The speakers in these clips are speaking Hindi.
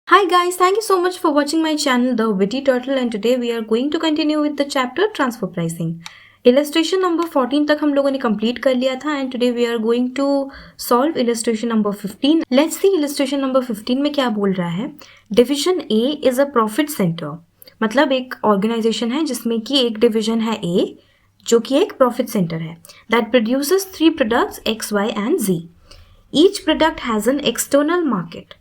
Hi guys, thank you so much for watching my channel The Witty Turtle and today we are going to continue with the chapter Transfer Pricing. Illustration number 14 तक हम लोगों ने complete कर लिया था and today we are going to solve illustration number 15. Let's see illustration number 15 में क्या बोल रहा है. Division A is a profit center. मतलब एक organization है जिसमें कि एक division है A जो कि एक profit center है. That produces 3 products X, Y and Z. Each product has an external market.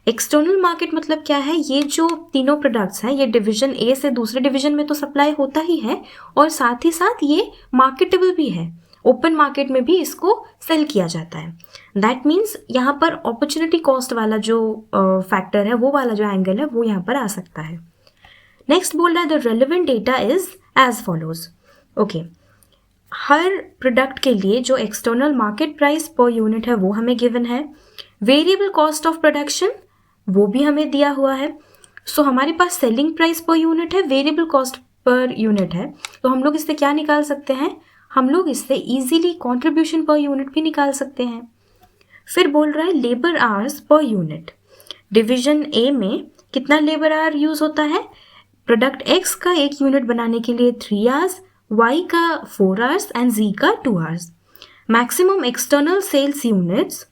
External market मतलब क्या है, ये जो तीनों प्रोडक्ट्स हैं ये डिवीजन ए से दूसरे डिवीजन में तो सप्लाई होता ही है और साथ ही साथ ये मार्केटेबल भी है. ओपन मार्केट में भी इसको सेल किया जाता है. दैट मीन्स यहाँ पर अपॉर्चुनिटी कॉस्ट वाला जो फैक्टर है, वो वाला जो एंगल है वो यहाँ पर आ सकता है. नेक्स्ट बोल रहा है the relevant data is as follows. Okay, हर प्रोडक्ट के लिए जो external market price per unit है वो हमें गिवन है. वेरिएबल कॉस्ट ऑफ प्रोडक्शन वो भी हमें दिया हुआ है. सो हमारे पास सेलिंग प्राइस पर यूनिट है, वेरिएबल कॉस्ट पर यूनिट है, तो हम लोग इससे क्या निकाल सकते हैं, हम लोग इससे इजीली कंट्रीब्यूशन पर यूनिट भी निकाल सकते हैं. फिर बोल रहा है labour hours per unit. Division A में कितना लेबर आवर यूज होता है, प्रोडक्ट एक्स का एक यूनिट बनाने के लिए 3 आवर्स, वाई का 4 आवर्स एंड जी का 2 hours. Maximum external sales units,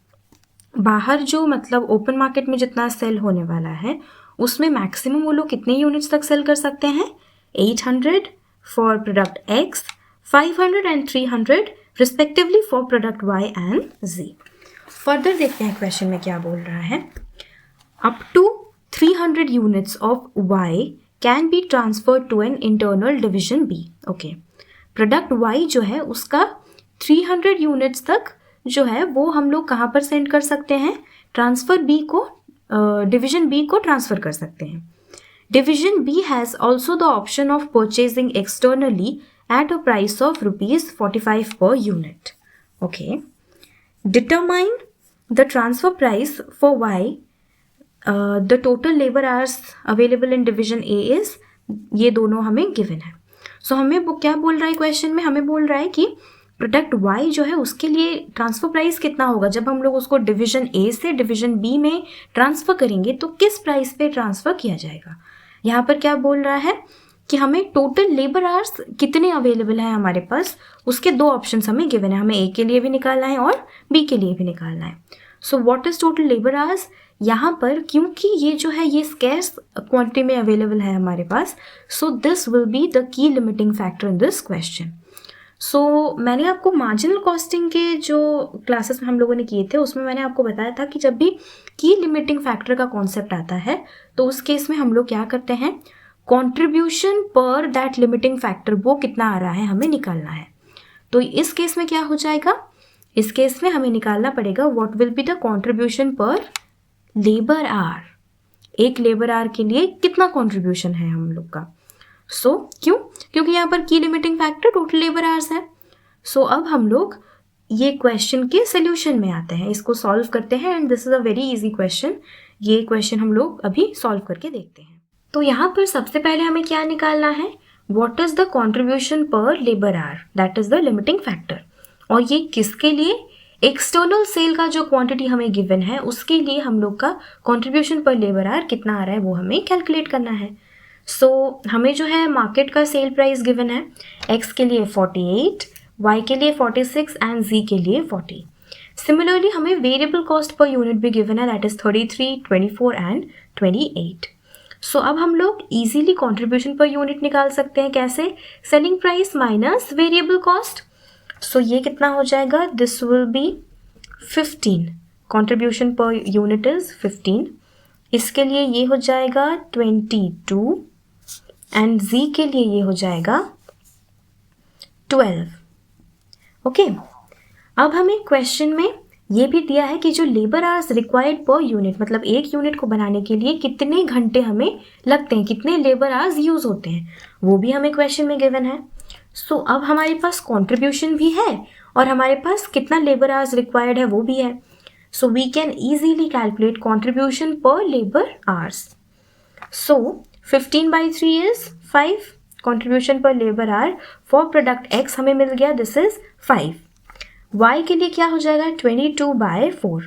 बाहर जो मतलब ओपन मार्केट में जितना सेल होने वाला है उसमें मैक्सिमम वो लोग कितने यूनिट्स तक सेल कर सकते हैं, 800 for product X, 500 and 300 respectively for product Y and Z. Further देखते हैं क्वेश्चन में क्या बोल रहा है. Up to 300 units of Y can be transferred to an internal division B. Okay, product Y जो है उसका 300 यूनिट्स तक जो है वो हम लोग कहाँ पर सेंड कर सकते हैं, ट्रांसफर बी को, डिवीजन बी को ट्रांसफर कर सकते हैं. Division B has also the option of purchasing externally at a price of ₹45 per unit. Okay, determine the transfer price for Y. The total labour hours available in division A is, ये दोनों हमें गिवन है. सो हमें वो क्या बोल रहा है क्वेश्चन में, हमें बोल रहा है कि प्रोडक्ट वाई जो है उसके लिए ट्रांसफर प्राइस कितना होगा, जब हम लोग उसको डिवीजन ए से डिवीजन बी में ट्रांसफ़र करेंगे तो किस प्राइस पे ट्रांसफ़र किया जाएगा. यहाँ पर क्या बोल रहा है कि हमें टोटल लेबर आवर्स कितने अवेलेबल हैं हमारे पास, उसके 2 ऑप्शंस हमें गिवन है, हमें ए के लिए भी निकालना है और बी के लिए भी निकालना है. So what is total labour hours. यहाँ पर क्योंकि ये जो है ये स्कैर्स क्वांटिटी में अवेलेबल है हमारे पास, so this will be the key limiting factor in this question. So मैंने आपको मार्जिनल कॉस्टिंग के जो क्लासेस में हम लोगों ने किए थे उसमें मैंने आपको बताया था कि जब भी की लिमिटिंग फैक्टर का कॉन्सेप्ट आता है तो उस केस में हम लोग क्या करते हैं, कंट्रीब्यूशन पर दैट लिमिटिंग फैक्टर वो कितना आ रहा है हमें निकालना है. तो इस केस में क्या हो जाएगा, इस केस में हमें निकालना पड़ेगा what will be the contribution पर लेबर आवर. एक लेबर आवर के लिए कितना कंट्रीब्यूशन है हम लोग का. क्योंकि यहाँ पर की limiting factor total labour hours है. अब हम लोग ये क्वेश्चन के सोल्यूशन में आते हैं, इसको सॉल्व करते हैं and this is a very easy question. ये क्वेश्चन हम लोग अभी सॉल्व करके देखते हैं. तो यहाँ पर सबसे पहले हमें क्या निकालना है, व्हाट इज द कंट्रीब्यूशन पर labour our, that is the limiting factor. और ये किसके लिए, एक्सटर्नल सेल का जो क्वांटिटी हमें गिवन है उसके लिए हम लोग का कंट्रीब्यूशन पर लेबर आवर कितना आ रहा है वो हमें कैलकुलेट करना है. हमें जो है मार्केट का सेल प्राइस गिवन है, एक्स के लिए 48, वाई के लिए 46 एंड जी के लिए 40. सिमिलरली हमें वेरिएबल कॉस्ट पर यूनिट भी गिवन है, दैट इज 33, 24 एंड 28. अब हम लोग इजीली कंट्रीब्यूशन पर यूनिट निकाल सकते हैं. कैसे, selling price minus variable cost. ये कितना हो जाएगा, this will B 15. Contribution per unit is 15. इसके लिए ये हो जाएगा 22 एंड जी के लिए ये हो जाएगा 12. ओके, अब हमें क्वेश्चन में ये भी दिया है कि जो labour hours required per unit, मतलब एक यूनिट को बनाने के लिए कितने घंटे हमें लगते हैं, कितने लेबर आवर्स यूज होते हैं, वो भी हमें क्वेश्चन में गिवन है. अब हमारे पास कंट्रीब्यूशन भी है और हमारे पास कितना लेबर आवर्स रिक्वायर्ड है वो भी है. We can easily calculate contribution per labor hours. 15 by 3 is 5. Contribution per labor hour for product X हमें मिल गया, this is 5. Y के लिए क्या हो जाएगा, 22 by 4.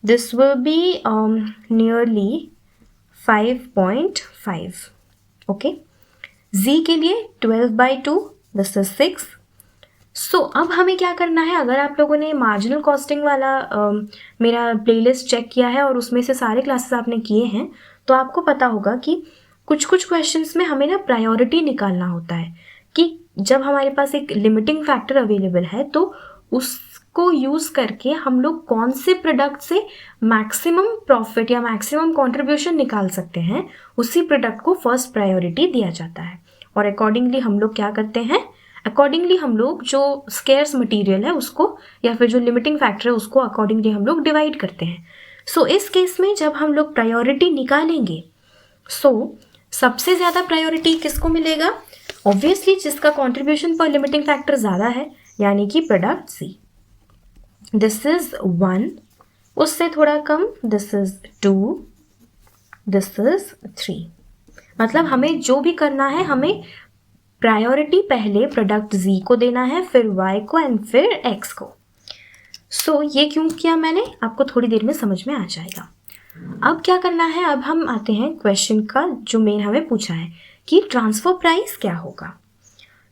This will be nearly 5.5. Okay, z के लिए 12/2, दिस इज 6. सो अब हमें क्या करना है, अगर आप लोगों ने मार्जिनल कॉस्टिंग वाला मेरा प्लेलिस्ट चेक किया है और उसमें से सारे क्लासेस आपने किए हैं, तो आपको पता होगा कि कुछ कुछ क्वेश्चंस में हमें ना प्रायोरिटी निकालना होता है कि जब हमारे पास एक लिमिटिंग फैक्टर अवेलेबल है तो उसको यूज़ करके हम लोग कौन से प्रोडक्ट से मैक्सिमम प्रॉफिट या मैक्सिमम कॉन्ट्रीब्यूशन निकाल सकते हैं, उसी प्रोडक्ट को फर्स्ट प्रायोरिटी दिया जाता है. और अकॉर्डिंगली हम लोग क्या करते हैं, अकॉर्डिंगली हम लोग जो स्केर्स मटेरियल है उसको या फिर जो लिमिटिंग फैक्टर है उसको अकॉर्डिंगली हम लोग डिवाइड करते हैं. सो इस केस में जब हम लोग प्रायोरिटी निकालेंगे, सबसे ज़्यादा प्रायोरिटी किसको मिलेगा, ऑब्वियसली जिसका कॉन्ट्रीब्यूशन पर लिमिटिंग फैक्टर ज़्यादा है, यानी कि प्रोडक्ट सी. दिस इज 1, उससे थोड़ा come this is 2, this is 3. मतलब हमें जो भी करना है, हमें प्रायोरिटी पहले प्रोडक्ट z को देना है, फिर y को एंड फिर x को. सो ये क्यों किया मैंने, आपको थोड़ी देर में समझ में आ जाएगा. अब क्या करना है, अब हम आते हैं क्वेश्चन का जो मेन हमें पूछा है कि ट्रांसफर प्राइस क्या होगा.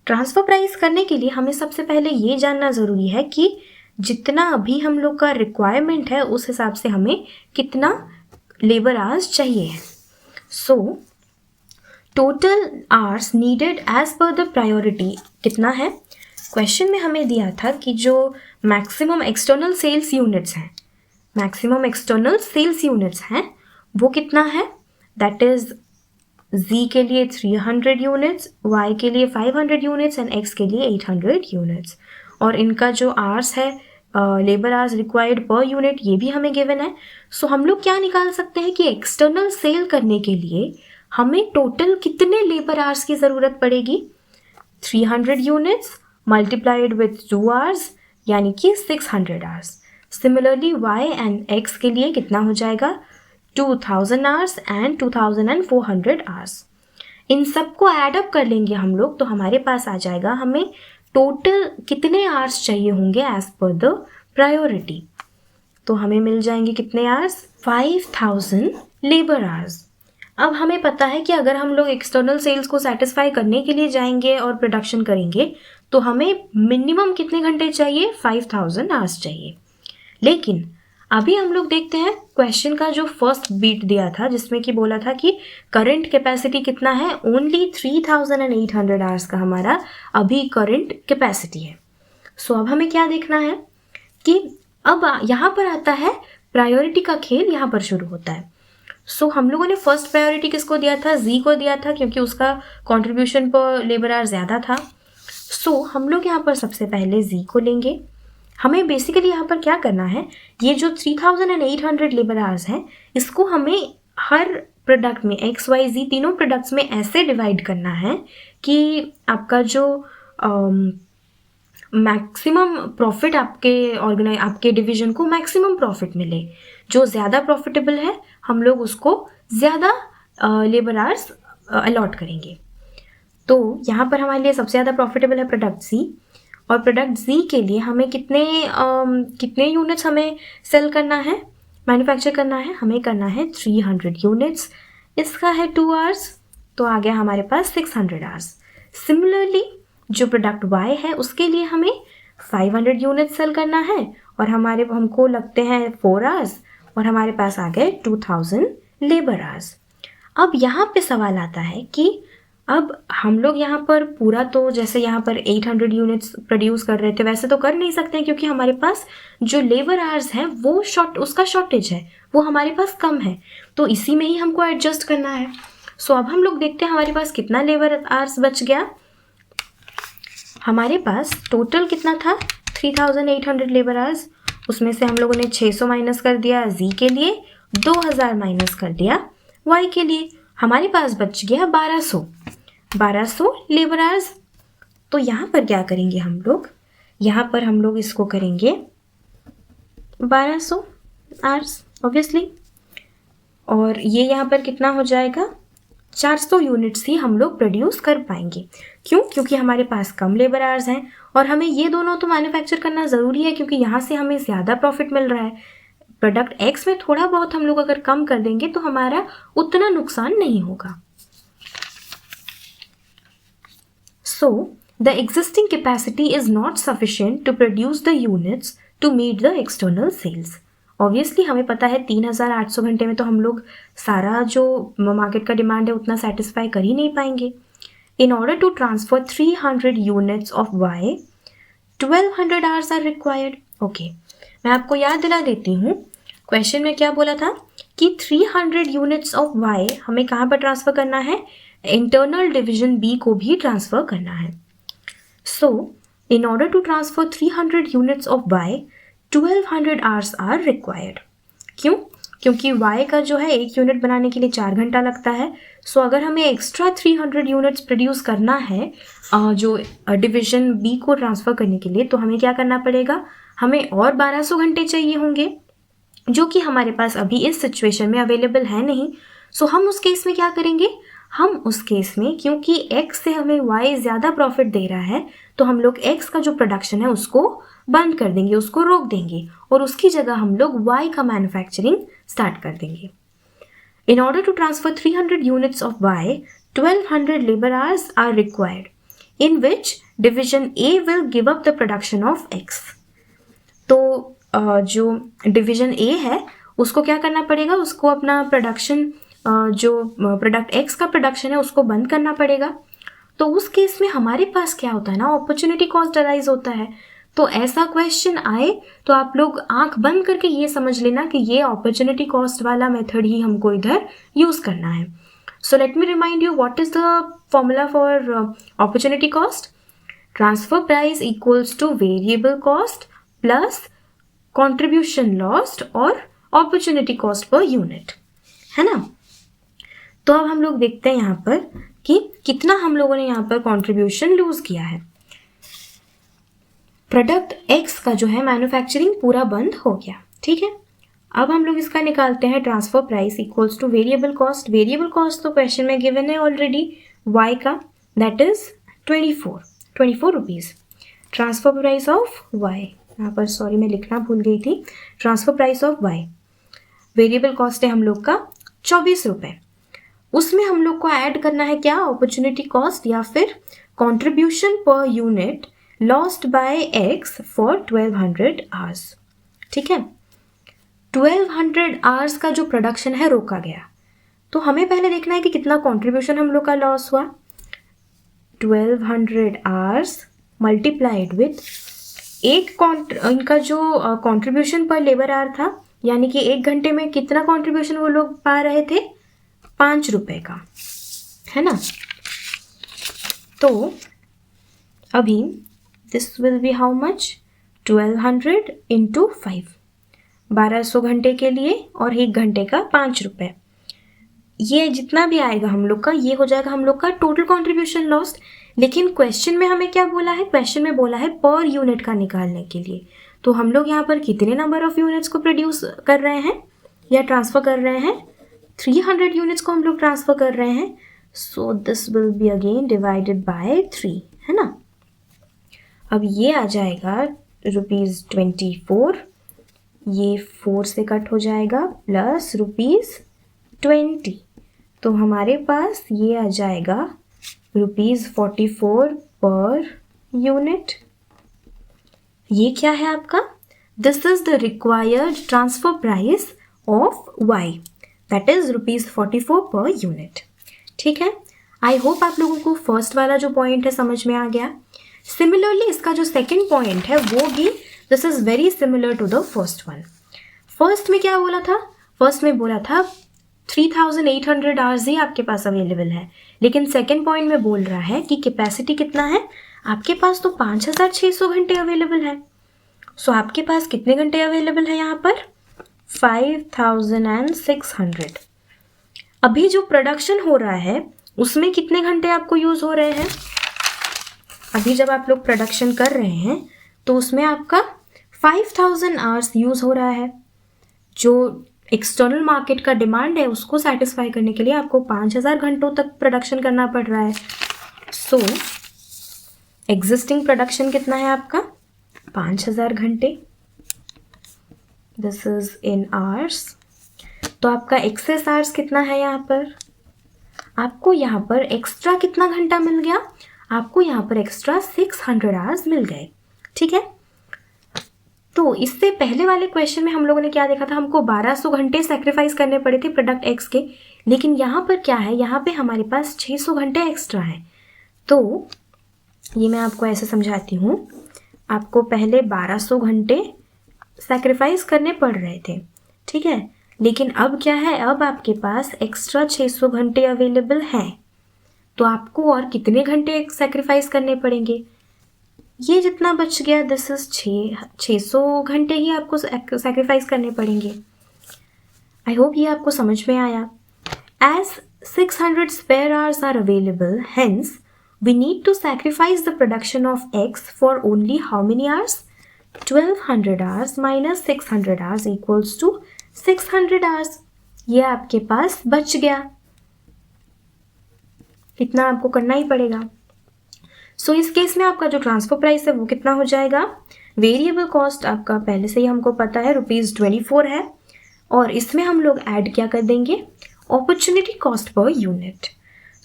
ट्रांसफर प्राइस करने के लिए हमें सबसे पहले ये जानना ज़रूरी है कि जितना अभी हम लोग का रिक्वायरमेंट है उस हिसाब से हमें कितना लेबर आवर्स चाहिए है. So total hours needed as per the priority कितना है. क्वेश्चन में हमें दिया था कि जो मैक्सिमम एक्सटर्नल सेल्स यूनिट्स हैं, मैक्सिमम एक्सटर्नल सेल्स यूनिट्स हैं वो कितना है, दैट इज z के लिए 300 यूनिट्स, y के लिए 500 यूनिट्स एंड x के लिए 800 यूनिट्स. और इनका जो आवर्स है, labour hours required per unit, ये भी हमें गिवन है. सो हम लोग क्या निकाल सकते हैं कि एक्सटर्नल सेल करने के लिए हमें टोटल कितने लेबर आवर्स की ज़रूरत पड़ेगी. 300 यूनिट्स मल्टीप्लाइड विथ 2 आवर्स यानी कि 600 hours. Similarly y and x के लिए कितना हो जाएगा, 2000 आवर्स एंड 2400 आवर्स. इन सबको ऐडअप कर लेंगे हम लोग तो हमारे पास आ जाएगा हमें टोटल कितने आवर्स चाहिए होंगे एज पर द प्रायोरिटी. तो हमें मिल जाएंगे कितने आवर्स, 5000 लेबर आवर्स. अब हमें पता है कि अगर हम लोग एक्सटर्नल सेल्स को सेटिस्फाई करने के लिए जाएंगे और प्रोडक्शन करेंगे तो हमें मिनिमम कितने घंटे चाहिए, 5000 आवर्स चाहिए. लेकिन अभी हम लोग देखते हैं क्वेश्चन का जो फर्स्ट बीट दिया था जिसमें कि बोला था कि करंट कैपेसिटी कितना है, ओनली 3800 आवर्स का हमारा अभी करंट कैपेसिटी है. सो अब हमें क्या देखना है कि अब यहाँ पर आता है प्रायोरिटी का खेल, यहाँ पर शुरू होता है. सो हम लोगों ने फर्स्ट प्रायोरिटी किसको दिया था, z को दिया था क्योंकि उसका कंट्रीब्यूशन पर लेबर आवर ज़्यादा था. सो हम लोग यहाँ पर सबसे पहले z को लेंगे. हमें बेसिकली यहाँ पर क्या करना है, ये जो 3800 लेबर आवर्स हैं इसको हमें हर प्रोडक्ट में x y z तीनों प्रोडक्ट्स में ऐसे डिवाइड करना है कि आपका जो मैक्सिमम प्रॉफिट आपके डिवीजन को मैक्सिमम प्रॉफिट मिले. जो ज़्यादा प्रॉफिटेबल है हम लोग उसको ज़्यादा लेबर आवर्स अलॉट करेंगे. तो यहाँ पर हमारे लिए सबसे ज़्यादा प्रॉफिटेबल है प्रोडक्ट सी. और प्रोडक्ट z के लिए हमें कितने यूनिट्स हमें सेल करना है, मैन्युफैक्चर करना है, हमें करना है 300 यूनिट्स. इसका है 2 आवर्स तो आ गया हमारे पास 600 आवर्स. सिमिलरली जो प्रोडक्ट y है उसके लिए हमें 500 यूनिट्स सेल करना है और हमको लगते हैं 4 आवर्स और हमारे पास आ गए 2000 लेबर आवर्स. अब यहाँ पे सवाल आता है कि अब हम लोग यहाँ पर पूरा तो जैसे यहाँ पर 800 यूनिट्स प्रोड्यूस कर रहे थे वैसे तो कर नहीं सकते क्योंकि हमारे पास जो लेबर आवर्स हैं वो उसका शॉर्टेज है, वो हमारे पास कम है. तो इसी में ही हमको एडजस्ट करना है. सो अब हम लोग देखते हैं हमारे पास कितना लेबर आवर्स बच गया. हमारे पास टोटल कितना था, 3800 लेबर आवर्स. उसमें से हम लोगों ने 600 माइनस कर दिया z के लिए, 2000 माइनस कर दिया y के लिए. हमारे पास बच गया 1200 लेबर आवर्स. तो यहाँ पर क्या करेंगे हम लोग, यहाँ पर हम लोग इसको करेंगे 1200 आवर्स ऑब्वियसली. और ये यहाँ पर कितना हो जाएगा, 400 यूनिट्स ही हम लोग प्रोड्यूस कर पाएंगे. क्यों, क्योंकि हमारे पास कम लेबर आवर्स हैं और हमें ये दोनों तो मैन्युफैक्चर करना ज़रूरी है क्योंकि यहाँ से हमें ज़्यादा प्रॉफिट मिल रहा है. प्रोडक्ट एक्स में थोड़ा बहुत हम लोग अगर कम कर देंगे तो हमारा उतना नुकसान नहीं होगा। So, the existing capacity is not sufficient to produce the units to meet the external sales. Obviously हमें पता है 3800 घंटे में तो हम लोग सारा जो मार्केट का डिमांड है उतना सेटिस्फाई कर ही नहीं पाएंगे। In order to transfer 300 units of Y, 1200 hours are required. Okay, मैं आपको याद दिला देती हूँ, क्वेश्चन में क्या बोला था कि 300 यूनिट्स ऑफ Y हमें कहाँ पर ट्रांसफ़र करना है, इंटरनल डिवीजन B को भी ट्रांसफ़र करना है। So in order to transfer 300 units of Y, 1200 hours are required. क्यों? क्योंकि Y का जो है एक यूनिट बनाने के लिए 4 घंटा लगता है। सो अगर हमें एक्स्ट्रा 300 यूनिट्स प्रोड्यूस करना है जो डिवीजन B को ट्रांसफ़र करने के लिए, तो हमें क्या करना पड़ेगा, हमें और 1200 घंटे चाहिए होंगे, जो कि हमारे पास अभी इस सिचुएशन में अवेलेबल है नहीं। सो हम उस केस में क्या करेंगे, हम उस केस में क्योंकि X से हमें Y ज़्यादा प्रॉफिट दे रहा है, तो हम लोग X का जो प्रोडक्शन है उसको बंद कर देंगे, उसको रोक देंगे और उसकी जगह हम लोग Y का मैन्युफैक्चरिंग स्टार्ट कर देंगे। In order to transfer 300 units of Y, 1200 labor hours are required, in which division A will give up the production of X. तो जो डिवीजन A है उसको क्या करना पड़ेगा, उसको अपना प्रोडक्शन जो प्रोडक्ट X का प्रोडक्शन है उसको बंद करना पड़ेगा। तो उस केस में हमारे पास क्या होता है ना, अपॉर्चुनिटी कॉस्ट अराइज होता है। तो ऐसा क्वेश्चन आए तो आप लोग आंख बंद करके ये समझ लेना कि ये अपॉर्चुनिटी कॉस्ट वाला मेथड ही हमको इधर यूज़ करना है। So let me remind you what is the formula for opportunity cost. Transfer price equals two variable cost plus contribution lost और अपॉर्चुनिटी कॉस्ट पर यूनिट, है ना। तो अब हम लोग देखते हैं यहाँ पर कि कितना हम लोगों ने यहाँ पर कंट्रीब्यूशन लूज किया है। प्रोडक्ट X का जो है मैन्युफैक्चरिंग पूरा बंद हो गया, ठीक है। अब हम लोग इसका निकालते हैं, transfer price equals two variable cost. Variable cost तो क्वेश्चन में गिवन है ऑलरेडी, Y का that is 24 rupees. Transfer price of Y, यहाँ पर सॉरी मैं लिखना भूल गई थी, transfer price of Y, variable cost है हम लोग का 24 रुपये। उसमें हम लोग को ऐड करना है क्या, अपॉर्चुनिटी कॉस्ट या फिर contribution per unit lost by X for 1200 hours, ठीक है। 1200 आवर्स का जो प्रोडक्शन है रोका गया, तो हमें पहले देखना है कि कितना कंट्रीब्यूशन हम लोग का लॉस हुआ। 1200 आवर्स मल्टीप्लाइड विथ इनका जो कंट्रीब्यूशन पर लेबर आवर था, यानी कि 1 घंटे में कितना कंट्रीब्यूशन वो लोग पा रहे थे, 5 रुपये का, है ना। तो अभी this will B how much, 1200 into 5, 1200 घंटे के लिए और 1 घंटे का 5 रुपये। ये जितना भी आएगा हम लोग का, ये हो जाएगा हम लोग का टोटल कंट्रीब्यूशन लॉस्ट। लेकिन क्वेश्चन में हमें क्या बोला है, क्वेश्चन में बोला है पर यूनिट का निकालने के लिए। तो हम लोग यहाँ पर कितने नंबर ऑफ यूनिट्स को प्रोड्यूस कर रहे हैं या ट्रांसफ़र कर रहे हैं, 300 यूनिट्स को हम लोग ट्रांसफ़र कर रहे हैं। सो this will be again divided by 3, है ना। अब ये आ जाएगा ₹24, ये 4 से कट हो जाएगा प्लस ₹20, तो हमारे पास ये आ जाएगा ₹44 पर यूनिट। ये क्या है आपका, this is the required transfer price of Y, that is ₹44 per unit, ठीक है। आई होप आप लोगों को फर्स्ट वाला जो पॉइंट है समझ में आ गया। सिमिलरली इसका जो सेकेंड पॉइंट है वो भी this is very similar to the first one. First में क्या बोला था, फर्स्ट में बोला था 3800 आवर्स ही आपके पास अवेलेबल है, लेकिन सेकेंड पॉइंट में बोल रहा है कि कैपेसिटी कितना है आपके पास, तो 5600 घंटे अवेलेबल है। सो आपके पास कितने घंटे अवेलेबल है यहाँ पर, 5600। अभी जो प्रोडक्शन हो रहा है उसमें कितने घंटे आपको यूज़ हो रहे हैं, अभी जब आप लोग प्रोडक्शन कर रहे हैं तो उसमें आपका 5000 आवर्स यूज़ हो रहा है। जो एक्सटर्नल मार्केट का डिमांड है उसको सेटिस्फाई करने के लिए आपको 5000 घंटों तक प्रोडक्शन करना पड़ रहा है। सो एग्जिस्टिंग प्रोडक्शन कितना है आपका, 5000 घंटे। This is in hours. तो आपका एक्सेस आवर्स कितना है यहाँ पर, आपको यहाँ पर एक्स्ट्रा कितना घंटा मिल गया, आपको यहाँ पर एक्स्ट्रा 600 आवर्स मिल गए। ठीक है, तो इससे पहले वाले क्वेश्चन में हम लोगों ने क्या देखा था, हमको 1200 घंटे सेक्रीफाइस करने पड़े थे प्रोडक्ट एक्स के, लेकिन यहाँ पर क्या है, यहाँ पे हमारे पास 600 घंटे एक्स्ट्रा है। तो ये मैं आपको ऐसे समझाती हूँ, आपको पहले 1200 घंटे सेक्रीफाइस करने पड़ रहे थे, ठीक है, लेकिन अब क्या है, अब आपके पास एक्स्ट्रा 600 घंटे अवेलेबल हैं, तो आपको और कितने घंटे सेक्रीफाइस करने पड़ेंगे, ये जितना बच गया दिस इज 600 घंटे ही आपको सेक्रीफाइस करने पड़ेंगे। आई होप ये आपको समझ में आया। As 600 spare hours are available, hence we need to sacrifice the production of X for only how many hours? 1200 hours minus 600 hours equals to 600 hours. ये आपके पास बच गया, इतना आपको करना ही पड़ेगा। सो इस केस में आपका जो ट्रांसफर प्राइस है वो कितना हो जाएगा, वेरिएबल कॉस्ट आपका पहले से ही हमको पता है ₹24 है, और इसमें हम लोग ऐड क्या कर देंगे, अपॉर्चुनिटी कॉस्ट पर यूनिट।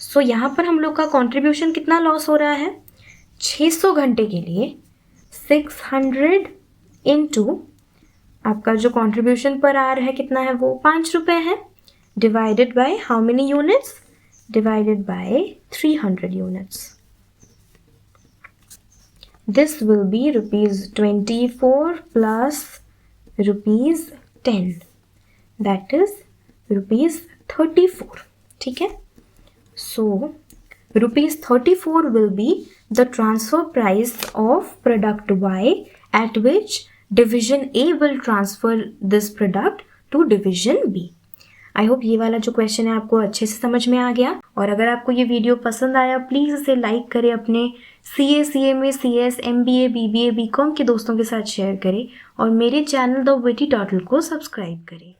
सो यहाँ पर हम लोग का कंट्रीब्यूशन कितना लॉस हो रहा है, 600 घंटे के लिए 600 इंटू आपका जो कंट्रीब्यूशन पर आर है कितना है, वो ₹5 है, divided by how many units, divided by 300 units. This will B ₹24 plus ₹10, that is ₹34। ठीक है, so ₹34 will be the transfer price of product Y at which division A will transfer this product to division B. I hope ये वाला जो क्वेश्चन है आपको अच्छे से समझ में आ गया, और अगर आपको ये वीडियो पसंद आया प्लीज़ इसे लाइक करें, अपने CA, CMA, CS, MBA, BBA, BCom के दोस्तों के साथ शेयर करें, और मेरे चैनल द विटी टर्टल को सब्सक्राइब करें।